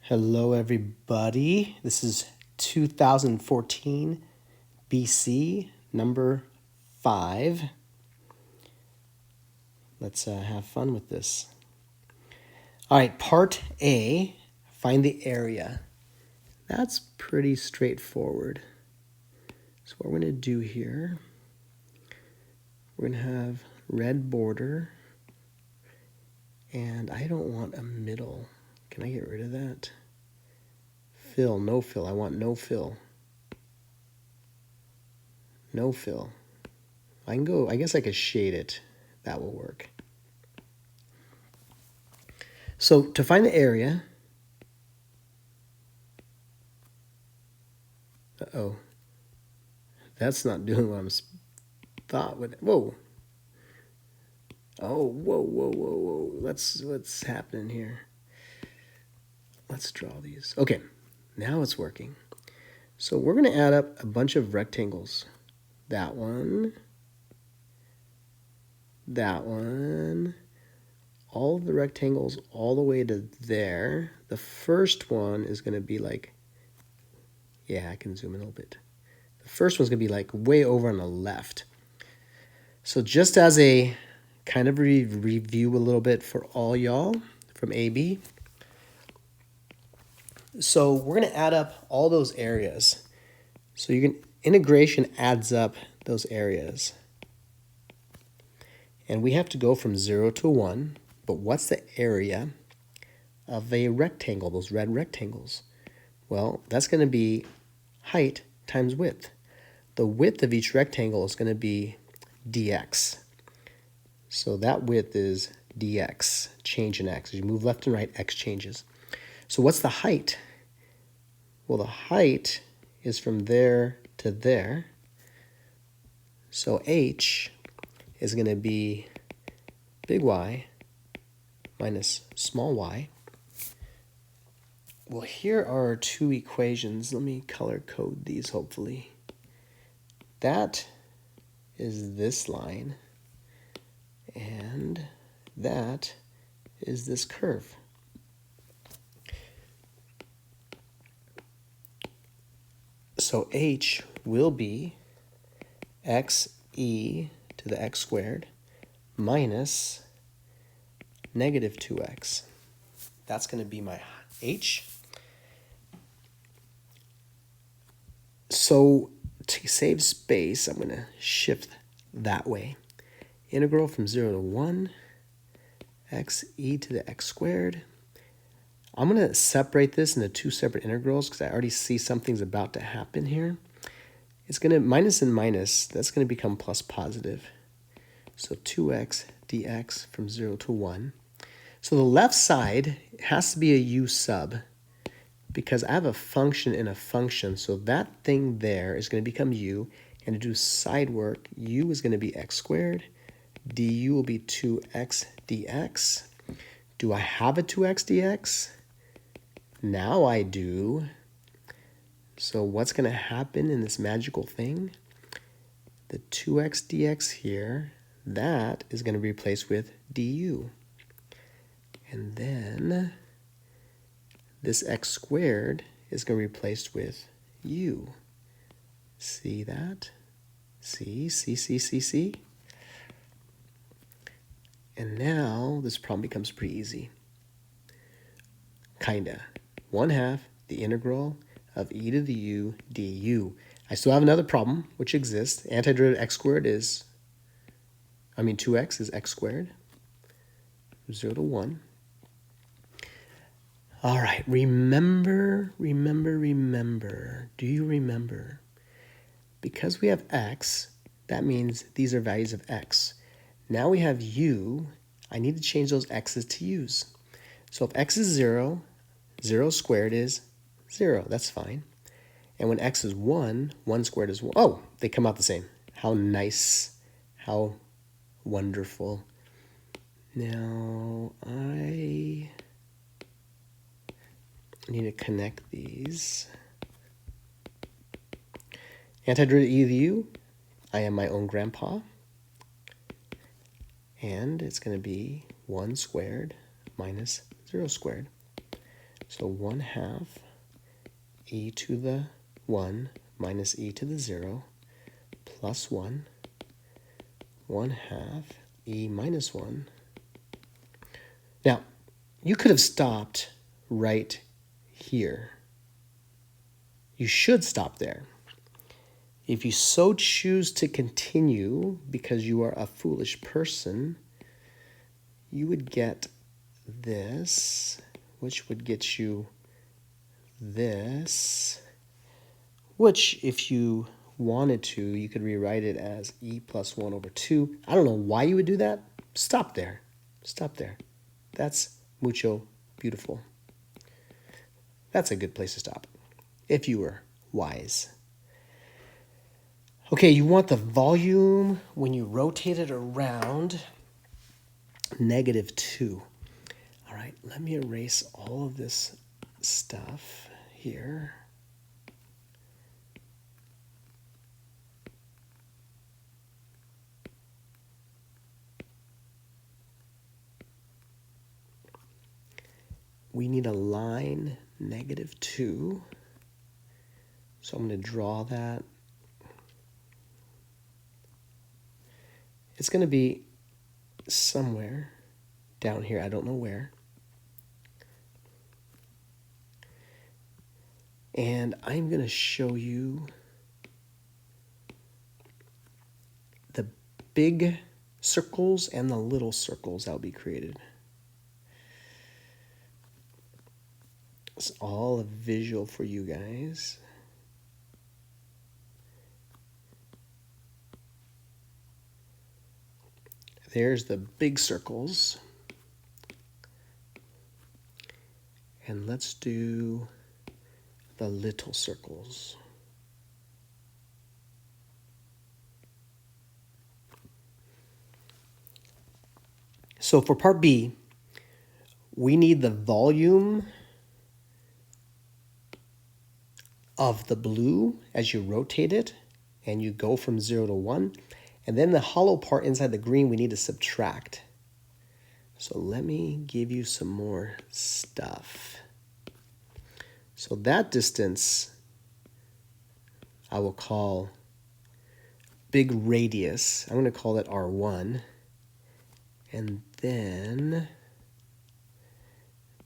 Hello, everybody. This is 2014 BC, number 5. Let's have fun with this. All right, part A, find the area. That's pretty straightforward. So what we're going to do here, we're going to have red border, and I don't want a middle. Can I get rid of that? Fill, no fill. I want no fill. No fill. I guess I could shade it. That will work. So to find the area, that's not doing what I'm thought would. Whoa. Oh, whoa. What's happening here? Let's draw these. Okay, now it's working. So we're going to add up a bunch of rectangles. That one. All of the rectangles all the way to there. The first one is going to be like, yeah, I can zoom in a little bit. The first one's going to be like way over on the left. So just as a kind of review a little bit for all y'all from AB. So we're going to add up all those areas. So integration adds up those areas. And we have to go from 0 to 1. But what's the area of a rectangle, those red rectangles? Well, that's going to be height times width. The width of each rectangle is going to be dx. So that width is dx, change in x. As you move left and right, x changes. So what's the height? Well, the height is from there to there. So h is going to be big Y minus small y. Well, here are our two equations. Let me color code these, hopefully. That is this line, and that is this curve. So h will be xe to the x squared minus negative 2x. That's going to be my h. So to save space, I'm going to shift that way. Integral from 0 to 1, xe to the x squared. I'm going to separate this into two separate integrals because I already see something's about to happen here. It's going to minus and minus, that's going to become plus positive. So 2x dx from 0 to 1. So the left side has to be a u sub because I have a function in a function. So that thing there is going to become u. And to do side work, u is going to be x squared. Du will be 2x dx. Do I have a 2x dx? Now I do. So what's going to happen in this magical thing? The 2x dx here, that is going to be replaced with du. And then this x squared is going to be replaced with u. See that? See? And now this problem becomes pretty easy. Kinda. 1/2 the integral of e to the u du. I still have another problem which exists. Antiderivative x squared is, 2x is x squared. 0 to 1. All right, remember. Do you remember? Because we have x, that means these are values of x. Now we have u. I need to change those x's to u's. So if x is 0, 0 squared is 0. That's fine. And when x is 1, 1 squared is 1. Oh, they come out the same. How nice. How wonderful. Now, I need to connect these. Antiderivative e to the u, I am my own grandpa. And it's going to be 1 squared minus 0 squared. So 1/2 e to the 1 minus e to the 0 plus 1, 1/2 e minus 1. Now, you could have stopped right here. You should stop there. If you so choose to continue because you are a foolish person, you would get this, which would get you this, which if you wanted to, you could rewrite it as e plus 1 over 2. I don't know why you would do that. Stop there. Stop there. That's mucho beautiful. That's a good place to stop if you were wise. Okay, you want the volume when you rotate it around -2. All right, let me erase all of this stuff here. We need a line -2. So I'm going to draw that. It's going to be somewhere down here. I don't know where. And I'm going to show you the big circles and the little circles that will be created. It's all a visual for you guys. There's the big circles. And let's do the little circles. So for part B, we need the volume of the blue as you rotate it and you go from 0 to 1. And then the hollow part inside the green we need to subtract. So let me give you some more stuff. So that distance I will call big radius. I'm going to call it R1. And then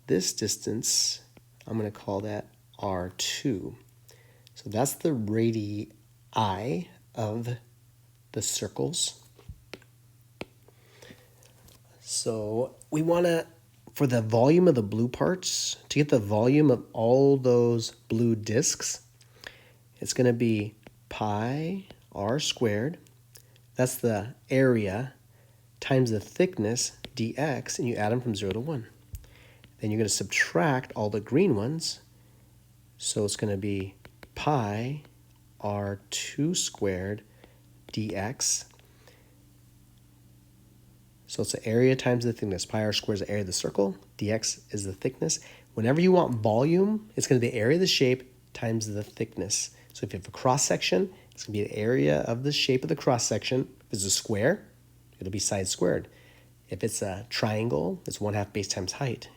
this distance, I'm going to call that R2. So that's the radii of the circles. So we want to, for the volume of the blue parts, to get the volume of all those blue disks, it's going to be pi r squared. That's the area times the thickness dx, and you add them from 0 to 1. Then you're going to subtract all the green ones. So it's going to be pi r2 squared dx. So it's the area times the thickness. Pi r squared is the area of the circle. Dx is the thickness. Whenever you want volume, it's going to be the area of the shape times the thickness. So if you have a cross section, it's going to be the area of the shape of the cross section. If it's a square, it'll be side squared. If it's a triangle, it's 1/2 base times height.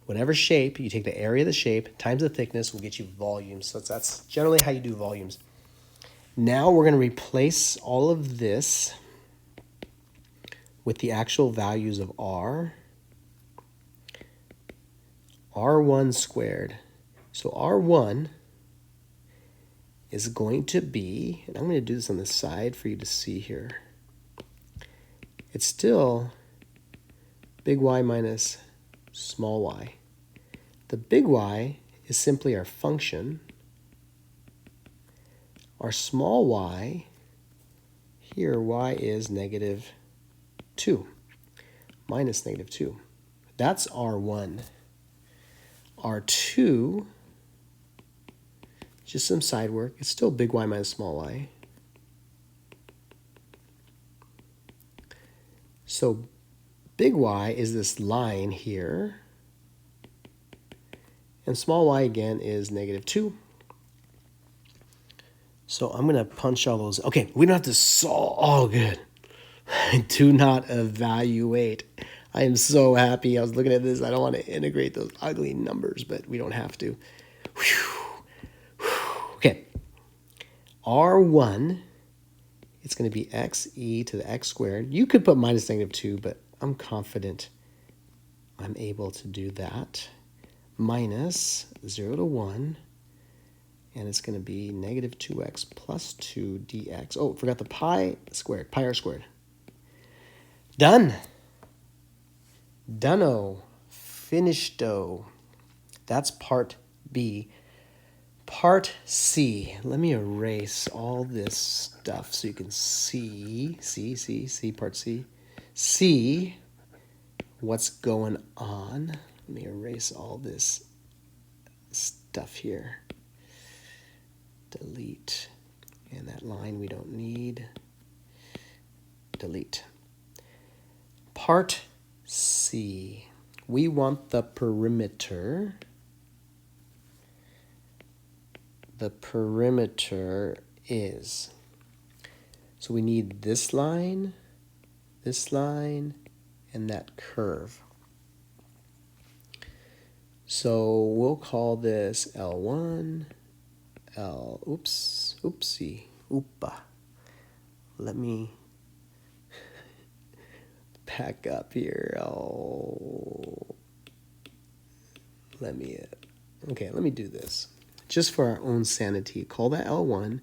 Whatever shape, you take the area of the shape times the thickness will get you volume. So that's generally how you do volumes. Now we're going to replace all of this with the actual values of r. R1 squared. So R1 is going to be, and I'm going to do this on the side for you to see here. It's still big Y minus small y. The big Y is simply our function. Our small y, here y is -2, minus -2. That's R1. R2, just some side work. It's still big Y minus small y. So big Y is this line here. And small y again is -2. So I'm going to punch all those. Okay, we don't have to solve. Oh, good. Do not evaluate. I am so happy. I was looking at this. I don't want to integrate those ugly numbers, but we don't have to. Okay. R1, it's going to be x e to the x squared. You could put minus negative 2, but I'm confident I'm able to do that. Minus 0 to 1, and it's going to be negative 2x plus 2 dx. Oh, forgot the pi squared, pi r squared. Done. Dunno. Finishto. That's part B. Part C. Let me erase all this stuff so you can see part C. See what's going on. Let me erase all this stuff here. Delete. And that line we don't need. Delete. Part C. We want the perimeter. The perimeter is. So we need this line, and that curve. So we'll call this L1, oopa. Let me back up here. Let me do this. Just for our own sanity, call that L1,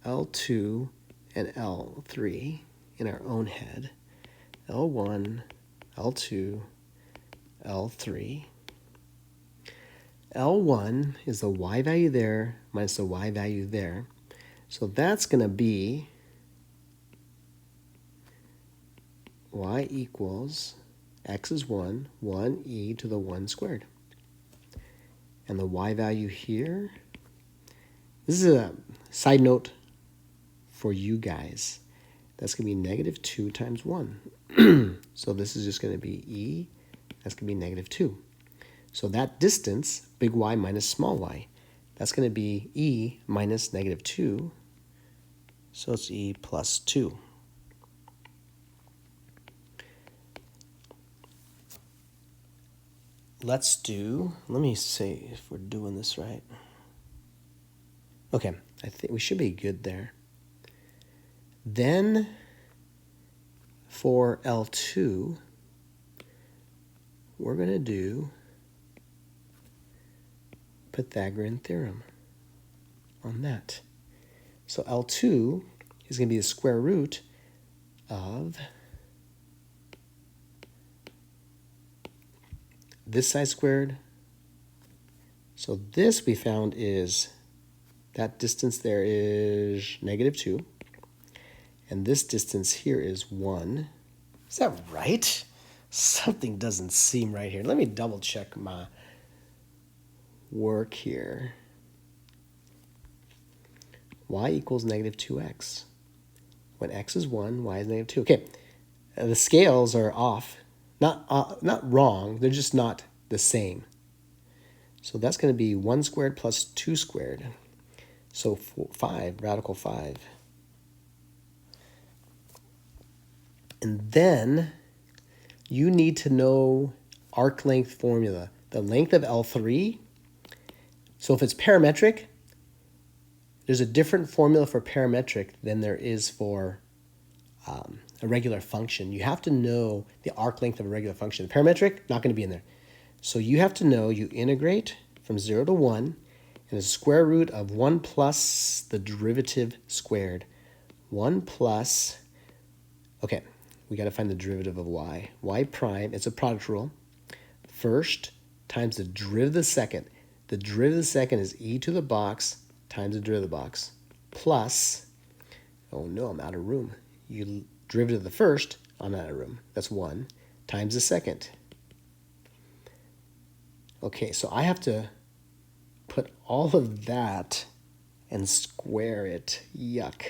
L2, and L3 in our own head. L1, L2, L3. L1 is the y value there minus the y value there. So that's going to be y equals x is 1 e to the 1 squared. And the y value here, this is a side note for you guys. That's going to be negative 2 times 1. So this is just going to be e, that's going to be negative 2. So that distance, big Y minus small y, that's going to be e minus negative 2. So it's e plus 2. Let me see if we're doing this right. Okay, I think we should be good there. Then for L2, we're going to do Pythagorean theorem on that. So L2 is going to be the square root of this side squared. So this we found is, that distance there is negative 2. And this distance here is 1. Is that right? Something doesn't seem right here. Let me double check my work here. Y equals negative 2x. When x is 1, y is negative 2. Okay, the scales are off. Not wrong, they're just not the same. So that's going to be 1 squared plus 2 squared. So 5, radical 5. And then you need to know arc length formula. The length of L3. So if it's parametric, there's a different formula for parametric than there is for a regular function. You have to know the arc length of a regular function. The parametric, not going to be in there. So you have to know, you integrate from 0 to 1, and the square root of 1 plus the derivative squared. 1 plus, okay, we got to find the derivative of y. Y prime, it's a product rule. First times the derivative of the second. The derivative of the second is e to the box times the derivative of the box plus, oh no, I'm out of room. Derivative of the first, I'm out of room. That's 1 times the second. Okay, so I have to put all of that and square it. Yuck.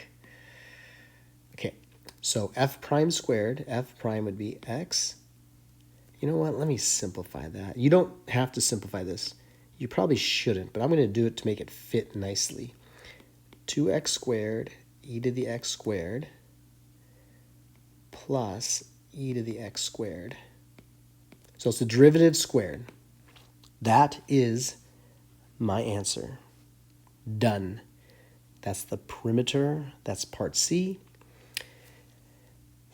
Okay, so f prime squared, f prime would be x. You know what? Let me simplify that. You don't have to simplify this. You probably shouldn't, but I'm going to do it to make it fit nicely. 2x squared e to the x squared plus e to the x squared. So it's the derivative squared. That is my answer. Done. That's the perimeter. That's part C.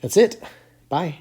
That's it. Bye.